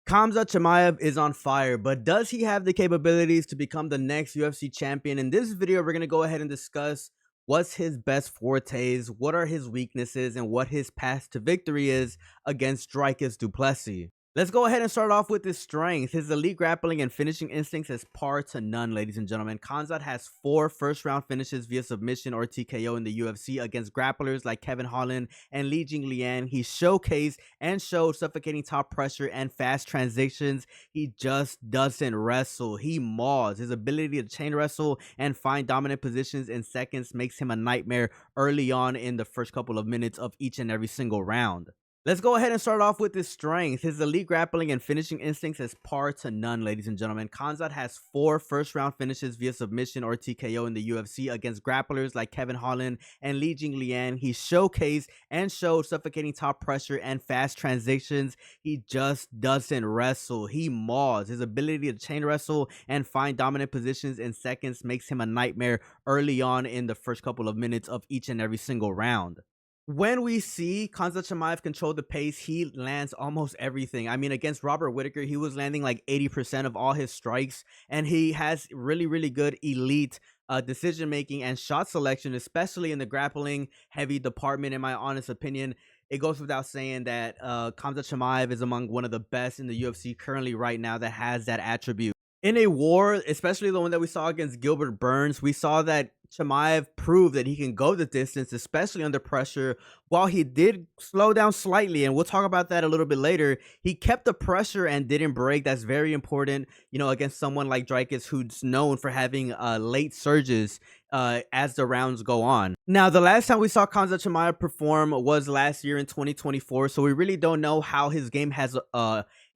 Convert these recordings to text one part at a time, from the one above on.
Khamzat Chimaev is on fire, but does he have the capabilities to become the next UFC champion? In this video, we're going to go ahead and discuss what's his best fortes, what are his weaknesses, and what his path to victory is against Dricus du Plessis. Let's go ahead and start off with his strength. His elite grappling and finishing instincts is par to none, ladies and gentlemen. Khamzat has 4 first-round finishes via submission or TKO in the UFC against grapplers like Kevin Holland and Li Jingliang. He showcased and showed suffocating top pressure and fast transitions. He just doesn't wrestle. He mauls. His ability to chain wrestle and find dominant positions in seconds makes him a nightmare early on in the first couple of minutes of each and every single round. Let's go ahead and start off with his strength. His elite grappling and finishing instincts is par to none, ladies and gentlemen. Khamzat has 4 first-round finishes via submission or TKO in the UFC against grapplers like Kevin Holland and Li Jingliang. He showcased and showed suffocating top pressure and fast transitions. He just doesn't wrestle. He mauls. His ability to chain wrestle and find dominant positions in seconds makes him a nightmare early on in the first couple of minutes of each and every single round. When we see Khamzat Chimaev control the pace, he lands almost everything. I mean, against Robert Whittaker, he was landing like 80% of all his strikes, and he has really good elite decision making and shot selection, especially in the grappling heavy department. In my honest opinion, it goes without saying that Khamzat Chimaev is among one of the best in the UFC currently right now that has that attribute. In a war, especially the one that we saw against Gilbert Burns, we saw that Chimaev proved that he can go the distance, especially under pressure. While he did slow down slightly, and we'll talk about that a little bit later, he kept the pressure and didn't break. That's very important, against someone like Dricus, who's known for having late surges as the rounds go on. Now, the last time we saw Khamzat Chimaev perform was last year in 2024, so we really don't know how his game has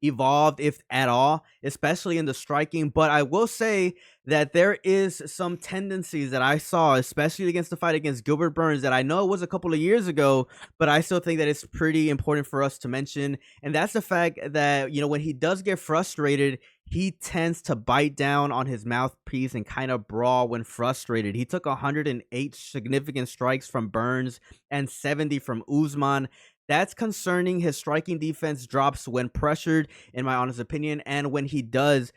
evolved, if at all, especially in the striking. But I will say that there is some tendencies that I saw, especially against the fight against Gilbert Burns, that I know it was a couple of years ago, but I still think that it's pretty important for us to mention. And that's the fact that, when he does get frustrated, he tends to bite down on his mouthpiece and kind of brawl when frustrated. He took 108 significant strikes from Burns and 70 from Usman. That's concerning. His striking defense drops when pressured, in my honest opinion, and when he does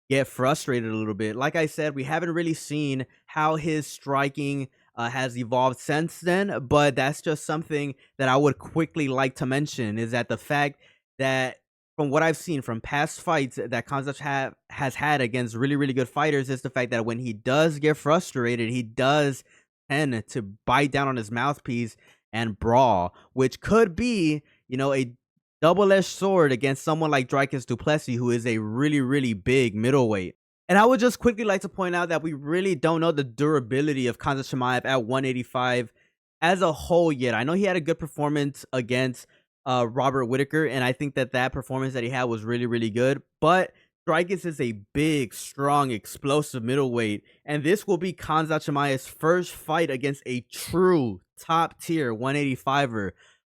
get frustrated a little bit. Like I said, we haven't really seen how his striking has evolved since then, but that's just something that I would quickly like to mention, is that the fact that from what I've seen from past fights that Khamzat has had against really good fighters, is the fact that when he does get frustrated, he does tend to bite down on his mouthpiece and brawl, which could be, a double-edged sword against someone like Dricus du Plessis, who is a really big middleweight. And I would just quickly like to point out that we really don't know the durability of Khamzat Chimaev at 185 as a whole yet. I know he had a good performance against Robert Whittaker, and I think that performance that he had was really good, but Dricus is a big, strong, explosive middleweight, and this will be Khamzat Chimaev's first fight against a true top-tier 185er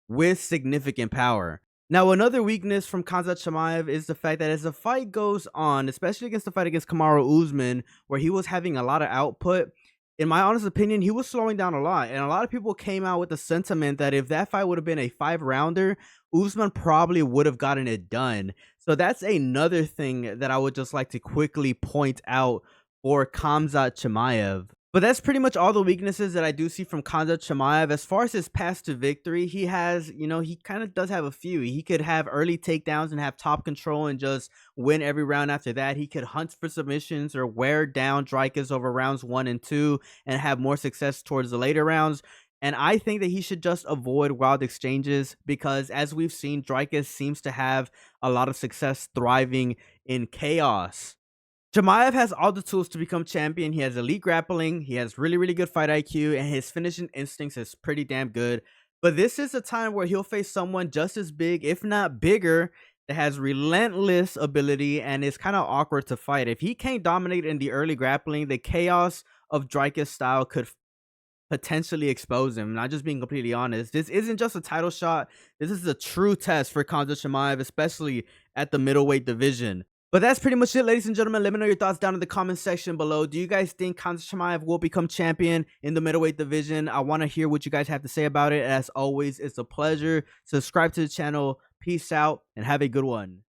with significant power. Now, another weakness from Khamzat Chimaev is the fact that as the fight goes on, especially against the fight against Kamaru Usman, where he was having a lot of output, in my honest opinion, he was slowing down a lot. And a lot of people came out with the sentiment that if that fight would have been a 5-rounder, Usman probably would have gotten it done. So that's another thing that I would just like to quickly point out for Khamzat Chimaev. But that's pretty much all the weaknesses that I do see from Khamzat Chimaev. As far as his path to victory, he has, he kind of does have a few. He could have early takedowns and have top control and just win every round after that. He could hunt for submissions or wear down Dricus over rounds 1 and 2 and have more success towards the later rounds. And I think that he should just avoid wild exchanges because, as we've seen, Dricus seems to have a lot of success thriving in chaos. Chimaev has all the tools to become champion. He has elite grappling, he has really good fight IQ, and his finishing instincts is pretty damn good. But this is a time where he'll face someone just as big, if not bigger, that has relentless ability and is kind of awkward to fight. If he can't dominate in the early grappling, the chaos of Dricus style could potentially expose him. Not just being completely honest. This isn't just a title shot. This is a true test for Khamzat Chimaev, especially at the middleweight division. But that's pretty much it, ladies and gentlemen. Let me know your thoughts down in the comment section below. Do you guys think Khamzat Chimaev will become champion in the middleweight division? I want to hear what you guys have to say about it. As always, it's a pleasure. Subscribe to the channel. Peace out and have a good one.